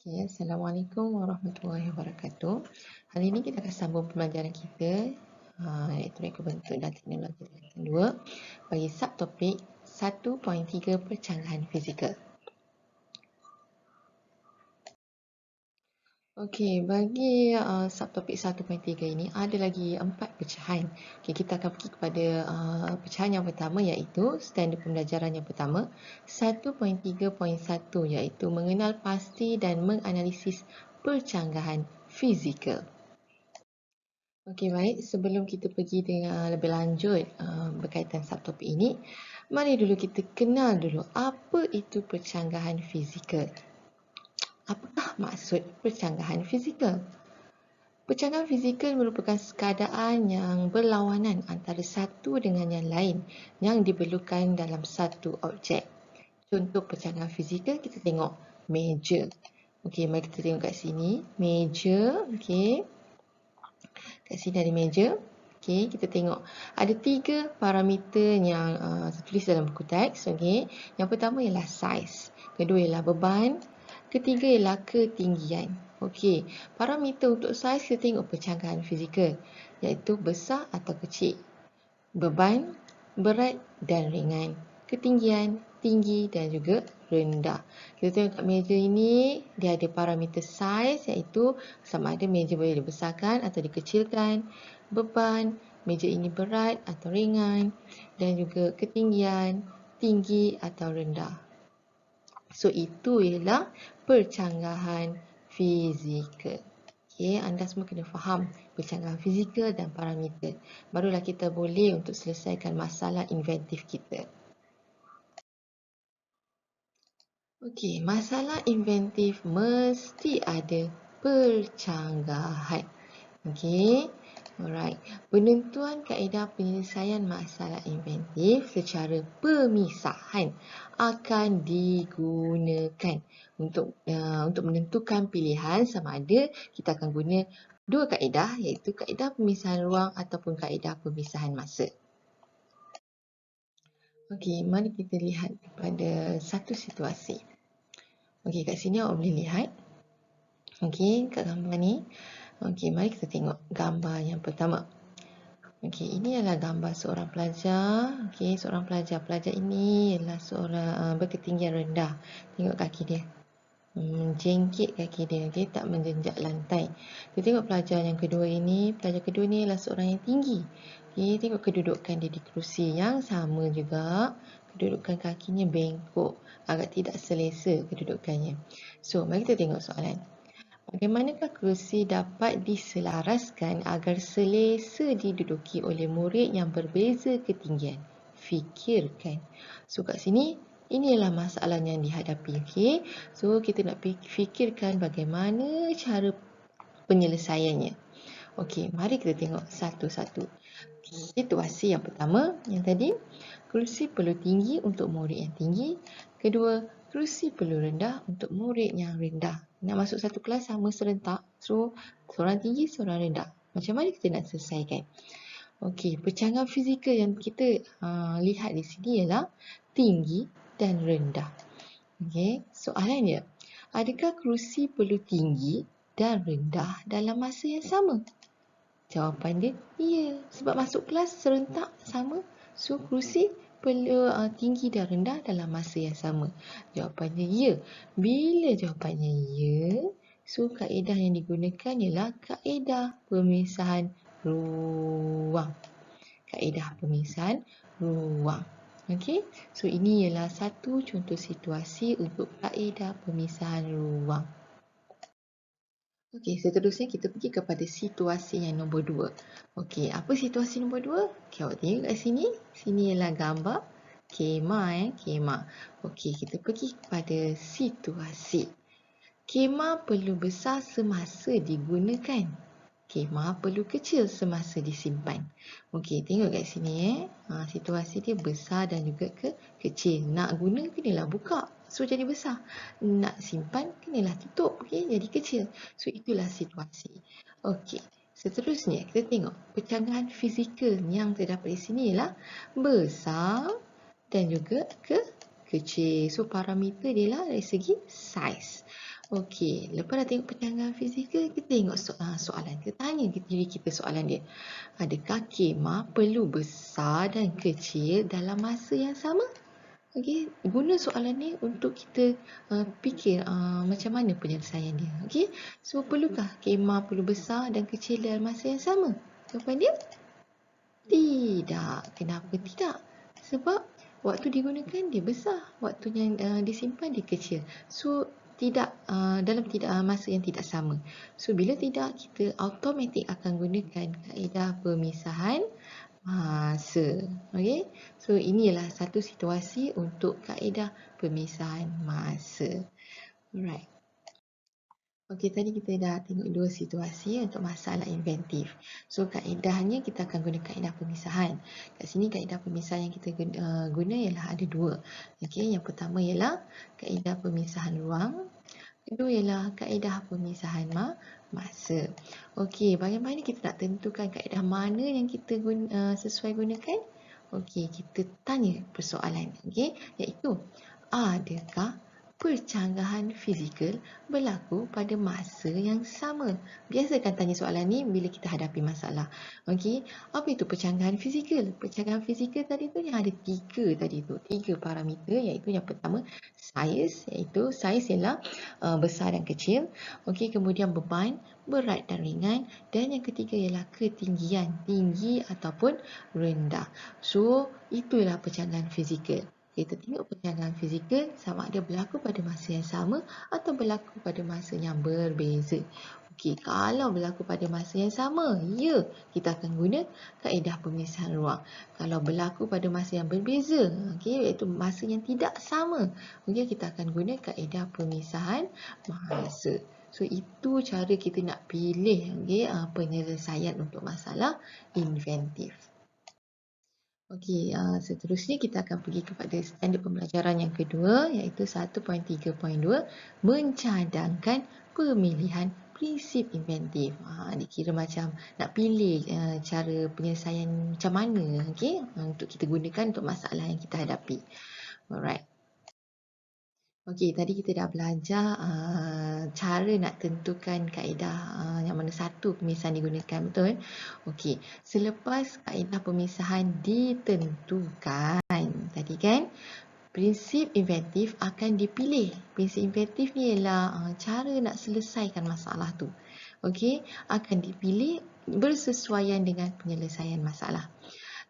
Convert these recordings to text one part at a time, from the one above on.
Okay, Assalamualaikum warahmatullahi wabarakatuh. Hari ini kita akan sambung pembelajaran kita iaitu reka bentuk dan teknologi tingkatan 2 bagi subtopik 1.3 percanggahan fizikal. Okey, bagi subtopik 1.3 ini ada lagi 4 pecahan. Okey, kita akan pergi kepada pecahan yang pertama iaitu standard pembelajaran yang pertama 1.3.1 iaitu mengenal pasti dan menganalisis percanggahan fizikal. Okey, baik. Sebelum kita pergi dengan lebih lanjut berkaitan subtopik ini, mari dulu kita kenal dulu apa itu percanggahan fizikal. Apakah maksud percanggahan fizikal? Percanggahan fizikal merupakan keadaan yang berlawanan antara satu dengan yang lain yang diperlukan dalam satu objek. Contoh percanggahan fizikal kita tengok meja. Okey, mari kita tengok kat sini. Meja, okey. Kat sini ada meja. Okey, kita tengok ada 3 parameter yang tertulis dalam buku teks. Okey, yang pertama ialah saiz, kedua ialah beban, ketiga ialah ketinggian. Okey, parameter untuk saiz kita tengok percanggahan fizikal iaitu besar atau kecil, beban, berat dan ringan, ketinggian, tinggi dan juga rendah. Kita tengok kat meja ini dia ada parameter saiz iaitu sama ada meja boleh dibesarkan atau dikecilkan, beban, meja ini berat atau ringan dan juga ketinggian, tinggi atau rendah. So itu ialah percanggahan fizikal. Okey, anda semua kena faham percanggahan fizikal dan parameter. Barulah kita boleh untuk selesaikan masalah inventif kita. Okey, masalah inventif mesti ada percanggahan. Okey. Alright. Penentuan kaedah penyelesaian masalah inventif secara pemisahan akan digunakan untuk menentukan pilihan sama ada kita akan guna dua kaedah iaitu kaedah pemisahan ruang ataupun kaedah pemisahan masa. Okey, mari kita lihat kepada satu situasi. Okey, kat sini awak boleh lihat. Okey, kat gambar ni. Okey, mari kita tengok gambar yang pertama. Okey, ini adalah gambar seorang pelajar. Okey, seorang pelajar. Pelajar ini adalah seorang berketinggian rendah. Tengok kaki dia. Jengkit kaki dia. Okey, tak menjenjak lantai. Kita tengok pelajar yang kedua ini. Pelajar kedua ni adalah seorang yang tinggi. Okey, tengok kedudukan dia di kerusi yang sama juga. Kedudukan kakinya bengkok. Agak tidak selesa kedudukannya. So, mari kita tengok soalan. Bagaimanakah kerusi dapat diselaraskan agar selesa diduduki oleh murid yang berbeza ketinggian? Fikirkan. So, kat sini, inilah masalah yang dihadapi. Okay? So, kita nak fikirkan bagaimana cara penyelesaiannya. Okey, mari kita tengok satu-satu. Situasi yang pertama, yang tadi, kerusi perlu tinggi untuk murid yang tinggi. Kedua, kerusi perlu rendah untuk murid yang rendah. Nak masuk satu kelas sama serentak. So, seorang tinggi, seorang rendah. Macam mana kita nak selesaikan? Okey, percanggahan fizikal yang kita lihat di sini ialah tinggi dan rendah. Okey, soalannya, adakah kerusi perlu tinggi dan rendah dalam masa yang sama? Jawapan dia, ya. Sebab masuk kelas serentak sama. So, kerusi perlu tinggi dan rendah dalam masa yang sama. Jawapannya, ya. Bila jawapannya ya, so kaedah yang digunakan ialah kaedah pemisahan ruang. Kaedah pemisahan ruang. Okey, so ini ialah satu contoh situasi untuk kaedah pemisahan ruang. Okey, seterusnya kita pergi kepada situasi yang nombor 2. Okey, apa situasi nombor 2? Okey, awak tengok kat sini. Sini ialah gambar kemah. Kemah. Okey, kita pergi kepada situasi. Kemah perlu besar semasa digunakan. Kemah perlu kecil semasa disimpan. Okey, tengok kat sini situasi dia besar dan juga kecil. Nak guna kenalah buka. So jadi besar. Nak simpan kenalah tutup. Okey, jadi kecil. So itulah situasi. Okey, seterusnya kita tengok percanggahan fizikal yang terdapat di sini ialah besar dan juga kecil. So parameter dia lah dari segi saiz. Okey, lepas dah tengok pencanggahan fizikal, kita tengok soalan. Kita tanya diri kita soalan dia. Adakah kemah perlu besar dan kecil dalam masa yang sama? Okey, guna soalan ni untuk kita fikir macam mana penyelesaian dia. Okey, so perlukah kemah perlu besar dan kecil dalam masa yang sama? Jawapan dia tidak. Kenapa tidak? Sebab waktu digunakan dia besar, waktu yang disimpan dia kecil. So tidak dalam masa yang tidak sama. So bila tidak, kita automatik akan gunakan kaedah pemisahan masa. Okey. So inilah satu situasi untuk kaedah pemisahan masa. Alright. Okey, tadi kita dah tengok dua situasi untuk masalah inventif. So kaedahnya kita akan guna kaedah pemisahan. Kat sini kaedah pemisahan yang kita guna ialah ada dua. Okey, yang pertama ialah kaedah pemisahan ruang. Kedua ialah kaedah pemisahan masa. Okey, bagaimana kita nak tentukan kaedah mana yang kita sesuai gunakan? Okey, kita tanya persoalan, okey, iaitu adakah percanggahan fizikal berlaku pada masa yang sama? Biasakan tanya soalan ni bila kita hadapi masalah. Okey, apa itu percanggahan fizikal? Percanggahan fizikal tadi tu yang ada tiga parameter, iaitu yang pertama saiz, iaitu saiz ialah besar dan kecil. Okey, kemudian beban, berat dan ringan, dan yang ketiga ialah ketinggian, tinggi ataupun rendah. So, itulah percanggahan fizikal. Kita tengok percanggahan fizikal sama ada berlaku pada masa yang sama atau berlaku pada masa yang berbeza. Okey, kalau berlaku pada masa yang sama, ya, kita akan guna kaedah pemisahan ruang. Kalau berlaku pada masa yang berbeza, okey, iaitu masa yang tidak sama, okey, kita akan guna kaedah pemisahan masa. So, itu cara kita nak pilih penyelesaian untuk masalah inventif. Okey, seterusnya kita akan pergi kepada standard pembelajaran yang kedua, iaitu 1.3.2, mencadangkan pemilihan prinsip inventif. Dikira macam nak pilih cara penyelesaian macam mana, okey, untuk kita gunakan untuk masalah yang kita hadapi. Alright. Okey, tadi kita dah belajar cara nak tentukan kaedah yang mana satu pemisahan digunakan, betul? Okey, selepas kaedah pemisahan ditentukan, tadi kan, prinsip inventif akan dipilih. Prinsip inventif ni ialah cara nak selesaikan masalah tu. Okey, akan dipilih bersesuaian dengan penyelesaian masalah.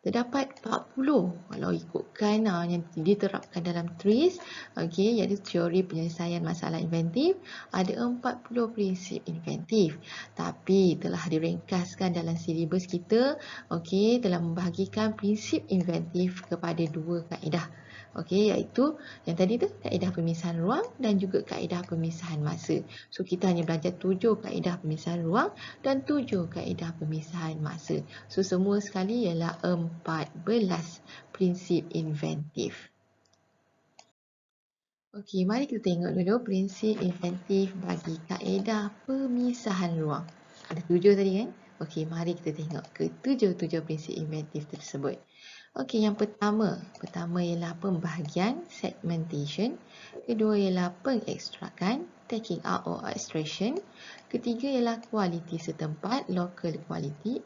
Terdapat 40 kalau ikutkan yang diterapkan dalam TRIS, okey, iaitu teori penyelesaian masalah inventif, ada 40 prinsip inventif. Tapi telah diringkaskan dalam silibus kita, okey, telah membahagikan prinsip inventif kepada dua kaedah. Okey, iaitu yang tadi tu kaedah pemisahan ruang dan juga kaedah pemisahan masa. So kita hanya belajar 7 kaedah pemisahan ruang dan 7 kaedah pemisahan masa. So semua sekali ialah 14 prinsip inventif. Okey, mari kita tengok dulu prinsip inventif bagi kaedah pemisahan ruang. Ada 7 tadi kan? Okey, mari kita tengok ke 7 prinsip inventif tersebut. Okey, yang pertama ialah pembahagian, segmentation. Kedua ialah pengekstrakan, taking out or extraction. Ketiga ialah kualiti setempat, local quality.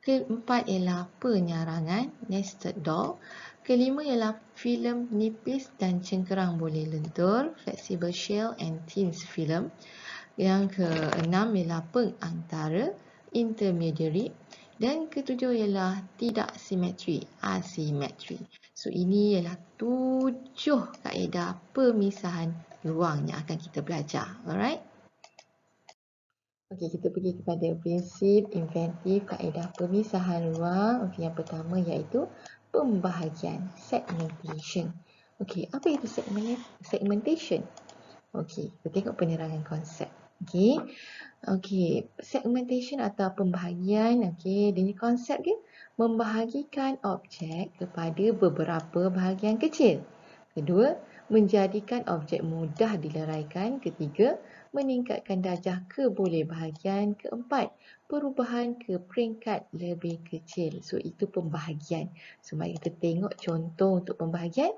Keempat ialah penyarangan, nested door. Kelima ialah filem nipis dan cengkerang boleh lentur, flexible shell and thin film. Yang keenam ialah pengantara, intermediary. Dan ketujuh ialah tidak simetri, asimetri. So ini ialah 7 kaedah pemisahan ruang yang akan kita belajar. Alright? Okey, kita pergi kepada prinsip inventif kaedah pemisahan ruang. Okey, yang pertama iaitu pembahagian, segmentation. Okey, apa itu segmentation? Okey, kita tengok penerangan konsep. Okey, segmentation atau pembahagian, okey, dia konsep dia membahagikan objek kepada beberapa bahagian kecil. Kedua, menjadikan objek mudah dileraikan. Ketiga, meningkatkan darjah kebolehbahagian. Keempat, perubahan ke peringkat lebih kecil. So, itu pembahagian. So, mari kita tengok contoh untuk pembahagian.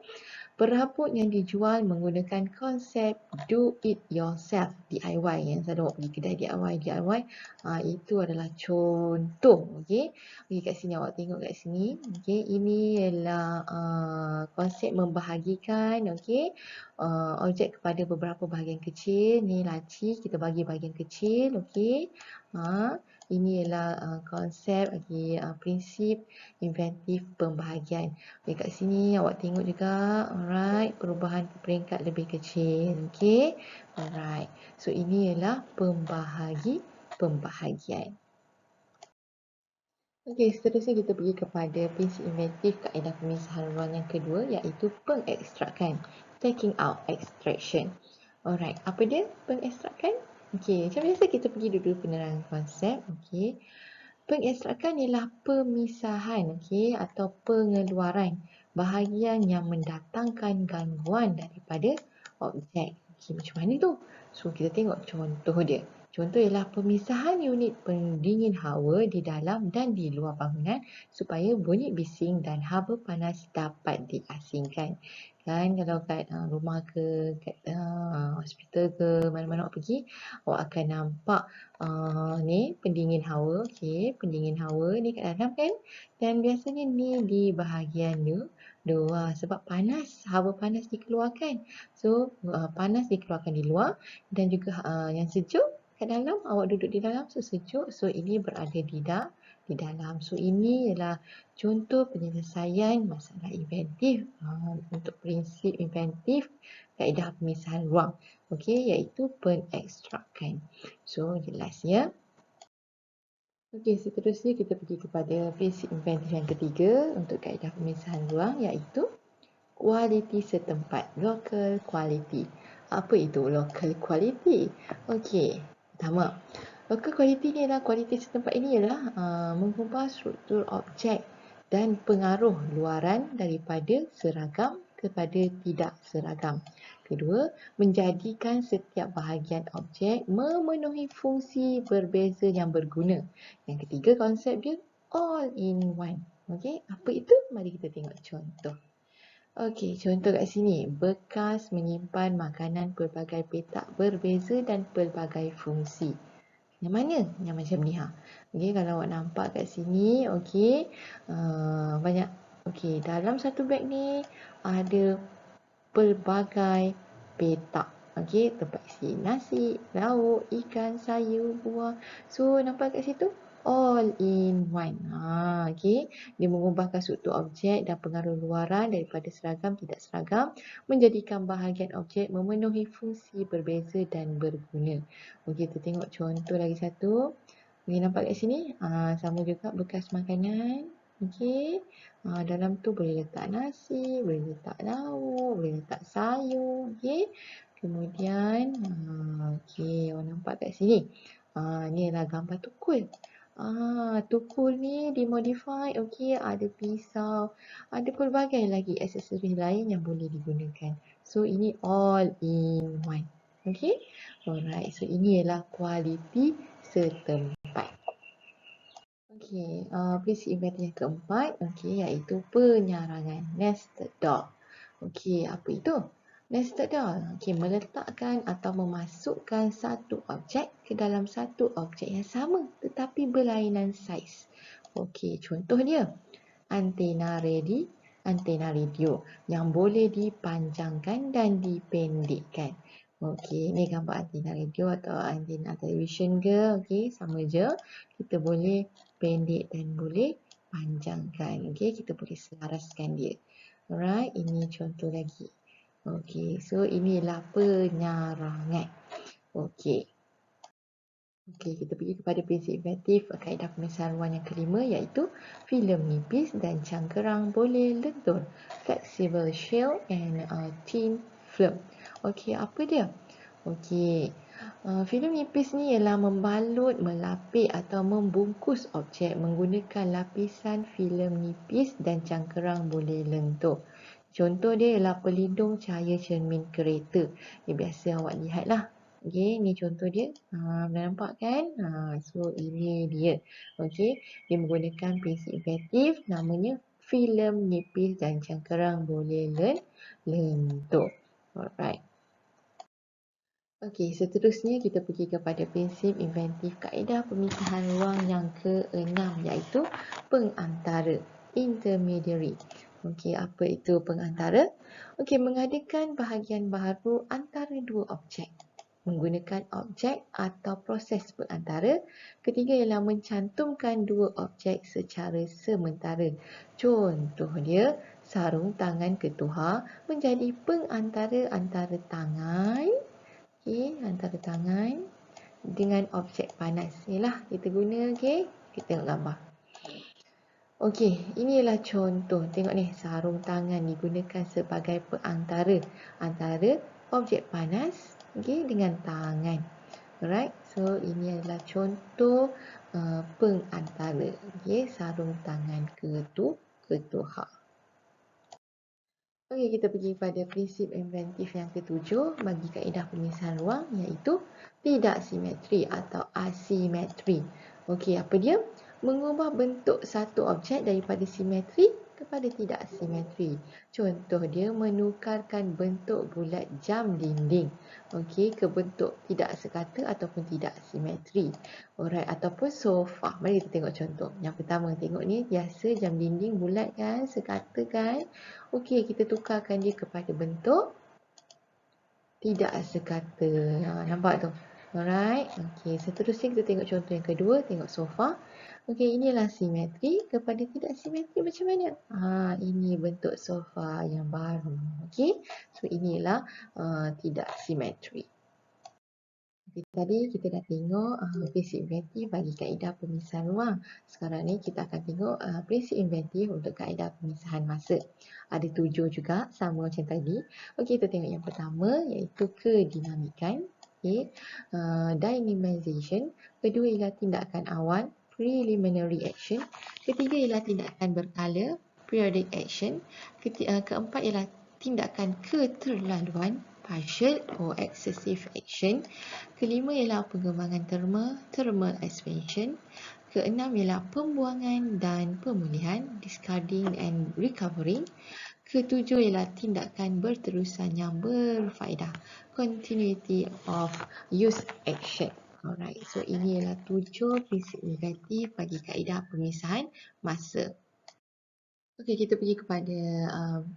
Perabot yang dijual menggunakan konsep do it yourself, DIY, yang selalu awak pergi kedai DIY. Itu adalah contoh. Okey. Kat sini awak tengok kat sini. Okey, ini ialah konsep membahagikan objek kepada beberapa bahagian kecil. Ni laci, kita bagi bahagian kecil. Okey. Ini ialah konsep prinsip inventif pembahagian. Okay, kat sini awak tengok juga, alright, perubahan peringkat lebih kecil. Okay, alright. So ini ialah pembahagian. Okey, seterusnya kita pergi kepada prinsip inventif kaedah pemisahan ruang yang kedua, iaitu pengekstrakan. Taking out, extraction. Alright, apa dia pengekstrakan? Okey, macam biasa kita pergi dulu penerangan konsep. Okey. Pengekstrakan ialah pemisahan atau pengeluaran bahagian yang mendatangkan gangguan daripada objek. Macam mana tu? So kita tengok contoh dia. Contoh ialah pemisahan unit pendingin hawa di dalam dan di luar bangunan supaya bunyi bising dan haba panas dapat diasingkan. Kan kalau kat rumah ke, kat hospital ke, mana-mana awak pergi, awak akan nampak ni pendingin hawa. Pendingin hawa ni kat dalam kan. Dan biasanya ni di bahagian luar sebab panas, haba panas dikeluarkan. So panas dikeluarkan di luar dan juga yang sejuk kat dalam, awak duduk di dalam, so sejuk. So ini berada di dalam. So ini ialah contoh penyelesaian masalah inventif untuk prinsip inventif kaedah pemisahan ruang. Iaitu pengekstrakan. So jelas ya. Seterusnya kita pergi kepada prinsip inventif yang ketiga untuk kaedah pemisahan ruang, iaitu kualiti setempat, local quality. Apa itu local quality? Pertama, local quality ni adalah kualiti setempat ini ialah mengubah struktur objek dan pengaruh luaran daripada seragam kepada tidak seragam. Kedua, menjadikan setiap bahagian objek memenuhi fungsi berbeza yang berguna. Yang ketiga, konsep dia all in one. Apa itu? Mari kita tengok contoh. Contoh kat sini, bekas menyimpan makanan pelbagai petak berbeza dan pelbagai fungsi. Yang mana? Yang macam ni kalau awak nampak kat sini, banyak. Dalam satu beg ni ada pelbagai petak. Tempat isi nasi, lauk, ikan, sayur, buah. So nampak kat situ? All in one. Dia mengubahkan struktur objek dan pengaruh luaran daripada seragam tidak seragam, menjadikan bahagian objek memenuhi fungsi berbeza dan berguna. Kita tengok contoh lagi satu. Nampak kat sini? Sama juga bekas makanan. Dalam tu boleh letak nasi, boleh letak lauk, boleh letak sayur. Kemudian, awak nampak kat sini. Ni adalah gambar tukul. Tukul ni dimodify. Ada pisau, ada pelbagai lagi aksesori lain yang boleh digunakan. So ini all in one. Alright. So ini ialah kualiti setempat. Prinsip inventif yang keempat, iaitu penyarangan, nested door. Apa itu? Nested door, meletakkan atau memasukkan satu objek ke dalam satu objek yang sama tetapi berlainan saiz. Contoh dia, antena radio yang boleh dipanjangkan dan dipendekkan. Ni gambar antena radio atau antena televisyen ke, sama je. Kita boleh pendek dan boleh panjangkan. Kita boleh selaraskan dia. Alright, ini contoh lagi. So inilah penyarangan. Kita pergi kepada prinsip inventif kaedah pemisahan ruang yang kelima, iaitu filem nipis dan cangkerang boleh lentur. Flexible shell and thin film. Apa dia? Filem nipis ni ialah membalut, melapik atau membungkus objek menggunakan lapisan filem nipis dan cangkerang boleh lentur. Contoh dia ialah pelindung cahaya cermin kereta. Biasa awak lihatlah. Ni contoh dia. Dah nampak kan? So ini dia. Dia menggunakan prinsip inventif namanya filem nipis dan cengkerang boleh lentur. Alright. Okey, seterusnya kita pergi kepada prinsip inventif kaedah pemisahan ruang yang ke-6 iaitu pengantara, intermediary. Okey, apa itu pengantara? Okey, mengadakan bahagian baharu antara dua objek menggunakan objek atau proses pengantara. Ketiga ialah mencantumkan dua objek secara sementara. Contoh dia, sarung tangan ketuha menjadi pengantara antara tangan, antara tangan dengan objek panas. Inilah kita guna, kita tengok gambar. Okey, ini ialah contoh. Tengok ni, sarung tangan digunakan sebagai perantara antara objek panas dengan tangan. Alright, so ini adalah contoh pengantara. Sarung tangan ketuha. Okey, kita pergi pada prinsip inventif yang ketujuh bagi kaedah pemisahan ruang iaitu tidak simetri atau asimetri. Okey, apa dia? Mengubah bentuk satu objek daripada simetri kepada tidak simetri. Contoh dia menukarkan bentuk bulat jam dinding ke bentuk tidak sekata ataupun tidak simetri. Alright, ataupun sofa. Mari kita tengok contoh. Yang pertama, tengok ni biasa jam dinding bulat kan, sekata kan. Okey, kita tukarkan dia kepada bentuk tidak sekata. Nampak tu? Alright. Okey, seterusnya kita tengok contoh yang kedua, tengok sofa. Okey, inilah simetri kepada tidak simetri macam mana? Ini bentuk sofa yang baru. Okey, so inilah tidak simetri. Okay, tadi kita dah tengok prinsip inventif bagi kaedah pemisahan ruang. Sekarang ni kita akan tengok prinsip inventif untuk kaedah pemisahan masa. Ada 7 juga, sama macam tadi. Okey, kita tengok yang pertama iaitu kedinamikan. Dynamization. Kedua ialah tindakan awal, preliminary action. Ketiga ialah tindakan berkala, periodic action. Keempat ialah tindakan keterlaluan, partial or excessive action. Kelima ialah pengembangan thermal expansion. Keenam ialah pembuangan dan pemulihan, discarding and recovering. Ketujuh ialah tindakan berterusan yang berfaedah, continuity of use action. Alright, so ini ialah 7 prinsip inventif bagi kaedah pemisahan masa. Okey, kita pergi kepada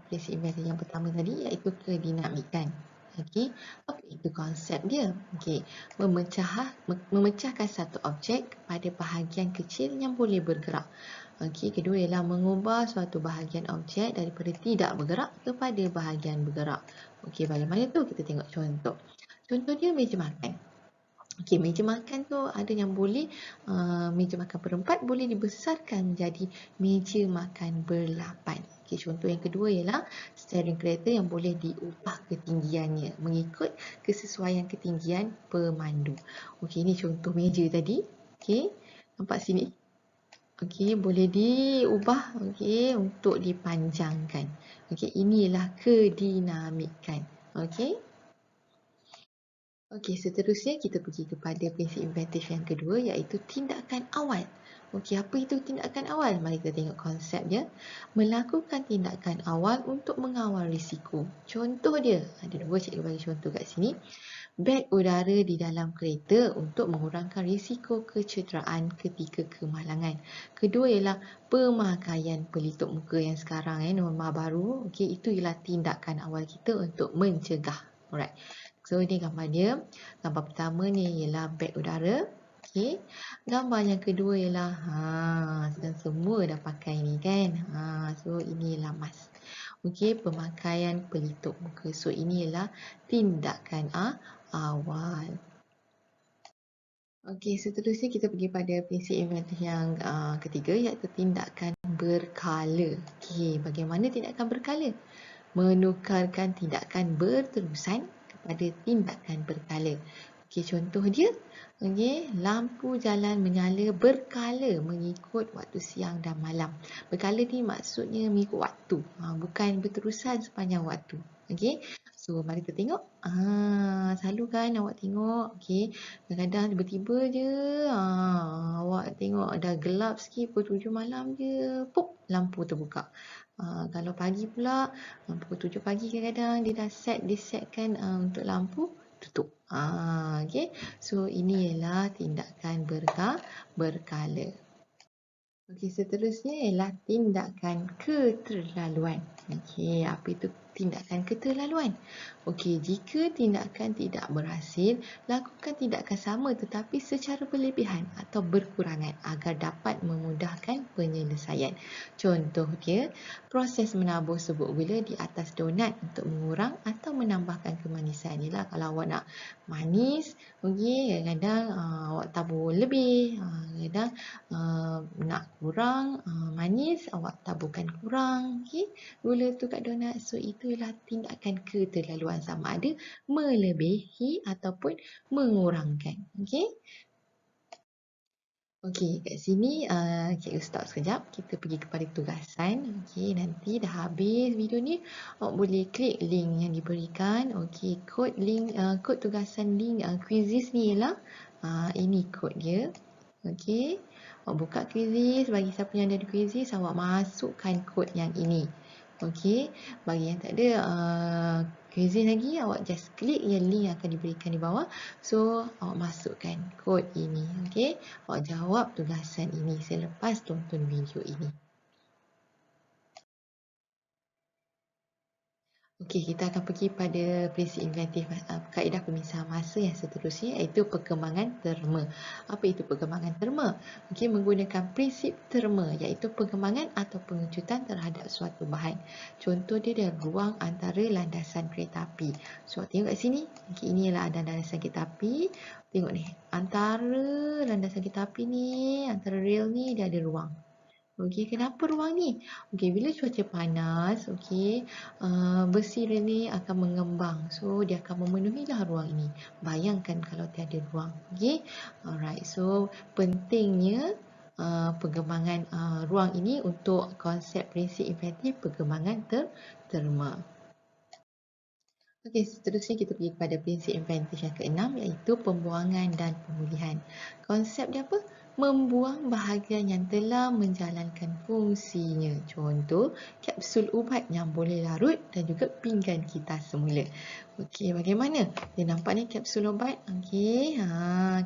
prinsip inventif yang pertama tadi iaitu kedinamikan. Okey, apa itu konsep dia? Okey, memecahkan satu objek kepada bahagian kecil yang boleh bergerak. Okey, kedua ialah mengubah suatu bahagian objek daripada tidak bergerak kepada bahagian bergerak. Okey, bagaimana tu? Kita tengok contoh. Contoh dia meja makan. Okey, meja makan tu ada yang boleh meja makan berempat boleh dibesarkan menjadi meja makan berlapan. Okey, contoh yang kedua ialah steering kereta yang boleh diubah ketinggiannya mengikut kesesuaian ketinggian pemandu. Okey, ini contoh meja tadi. Okey, nampak sini. Okey, boleh diubah untuk dipanjangkan. Okey, inilah kedinamikan. Okey. Okey, seterusnya kita pergi kepada prinsip inventif yang kedua iaitu tindakan awal. Okey, apa itu tindakan awal? Mari kita tengok konsep dia. Melakukan tindakan awal untuk mengawal risiko. Contoh dia, ada dua cikgu bagi contoh kat sini. Beg udara di dalam kereta untuk mengurangkan risiko kecederaan ketika kemalangan. Kedua ialah pemakaian pelitup muka yang sekarang norma baru. Okey, itu ialah tindakan awal kita untuk mencegah. Alright. So, ini gambar dia. Gambar pertama ni ialah beg udara. Okey. Gambar yang kedua ialah dan semua dah pakai ni kan. So, ini ialah mask. Okey, pemakaian pelitup muka. So, ini ialah tindakan awal. Okey, seterusnya kita pergi pada prinsip inventif yang ketiga iaitu tindakan berkala. Okey, bagaimana tindakan berkala? Menukarkan tindakan berterusan pada tindakan berkala. Okey, contoh dia, lampu jalan menyala berkala mengikut waktu siang dan malam. Berkala ni maksudnya mengikut waktu, bukan berterusan sepanjang waktu. Okey, So, mari kita tengok. Selalu kan awak tengok, okey, kadang-kadang tiba-tiba je awak tengok dah gelap sikit, pukul 7 malam je, pop, lampu terbuka. Kalau pagi pula, pukul 7 pagi kadang-kadang dia dah setkan untuk lampu tutup. Okey. So, ini ialah tindakan berkala. Okey, seterusnya ialah tindakan keterlaluan. Okey, apa itu tindakan keterlaluan? Okey, jika tindakan tidak berhasil, lakukan tindakan sama tetapi secara berlebihan atau berkurangan agar dapat memudahkan penyelesaian. Contoh dia, proses menabur serbuk gula di atas donat untuk mengurang atau menambahkan kemanisan. Ialah kalau awak nak manis, okey, kadang-kadang awak tabur lebih, kadang nak kurang manis, awak taburkan kurang, okey, gula tu kat donat. So itulah tindakan keterlaluan, sama ada melebihi ataupun mengurangkan. Okey. Okey, kat sini cikgu stop sekejap. Kita pergi kepada tugasan. Okey, nanti dah habis video ni, awak boleh klik link yang diberikan. Okey, kod tugasan link quizzes ni ialah ini kod dia. Okey, awak buka quizzes, bagi siapa yang ada quizzes, awak masukkan kod yang ini. Okey, bagi yang tak ada quizzes lagi, awak just klik yang link yang akan diberikan di bawah. So, awak masukkan kod ini. Okey, awak jawab tugasan ini selepas tonton video ini. Okey, kita akan pergi pada prinsip inventif kaedah pemisahan masa yang seterusnya, iaitu perkembangan terma. Apa itu perkembangan terma? Okey, menggunakan prinsip terma, iaitu perkembangan atau pengecutan terhadap suatu bahan. Contoh dia adalah ruang antara landasan kereta api. So, tengok kat sini. Okey, ini adalah landasan kereta api. Tengok ni, antara landasan kereta api ni, antara rel ni, dia ada ruang. Okey, kenapa ruang ni? Okey, bila cuaca panas, okey, besi ni akan mengembang. So, dia akan memenuhilah ruang ini. Bayangkan kalau tiada ruang. Okey. Alright. So, pentingnya perkembangan ruang ini untuk konsep prinsip inventif perkembangan terma. Okey, seterusnya kita pergi kepada prinsip inventif yang keenam, iaitu pembuangan dan pemulihan. Konsep dia apa? Membuang bahagian yang telah menjalankan fungsinya. Contoh, kapsul ubat yang boleh larut dan juga pinggan kita semula. Okey, bagaimana? Dia nampak ni kapsul ubat. Okey,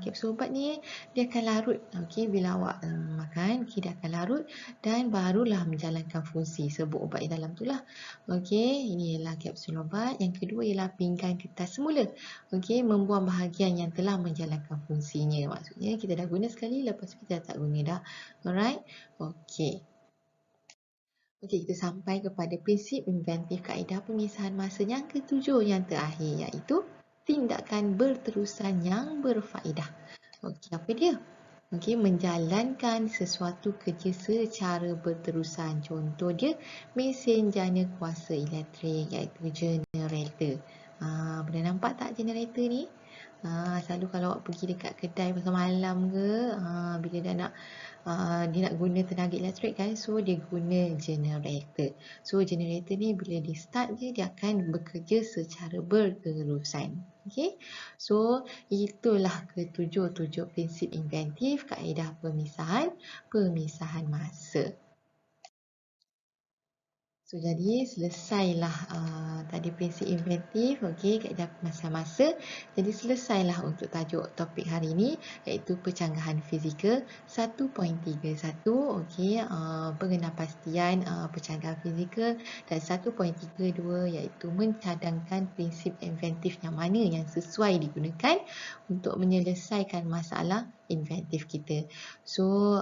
kapsul ubat ni dia akan larut. Okey, bila awak makan, dia akan larut dan barulah menjalankan fungsi serbuk ubat di dalam tu lah. Okey, ini ialah kapsul ubat. Yang kedua ialah pinggan kertas semula. Okey, membuang bahagian yang telah menjalankan fungsinya. Maksudnya kita dah guna sekali, lepas tu kita tak guna dah. Alright? Okey. Okey, kita sampai kepada prinsip inventif kaedah pemisahan masa yang ketujuh yang terakhir, iaitu tindakan berterusan yang berfaedah. Okey, apa dia? Okey, menjalankan sesuatu kerja secara berterusan. Contoh dia, mesin jana kuasa elektrik, iaitu generator. Boleh nampak tak generator ni? Selalu kalau awak pergi dekat kedai pasal malam ke, bila dia nak guna tenaga elektrik kan, so dia guna generator. So generator ni bila di start je, dia akan bekerja secara berterusan. Okay, so itulah ketujuh prinsip inventif kaedah pemisahan masa. So, jadi selesailah tadi prinsip inventif, okey, kaedah pemisahan masa. Jadi selesailah untuk tajuk topik hari ini, iaitu pencanggahan fizikal 1.31, okey, pengenalpastian pencanggahan fizikal, dan 1.32 iaitu mencadangkan prinsip inventif yang mana yang sesuai digunakan untuk menyelesaikan masalah inventif kita. So,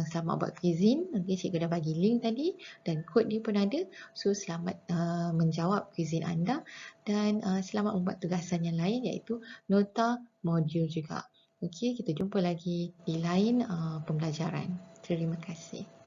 selamat buat quizzing. Okey, cikgu dah bagi link tadi dan kod dia pun ada. So, selamat menjawab quizzing anda dan selamat membuat tugasan yang lain, iaitu nota modul juga. Okey, kita jumpa lagi di lain pembelajaran. Terima kasih.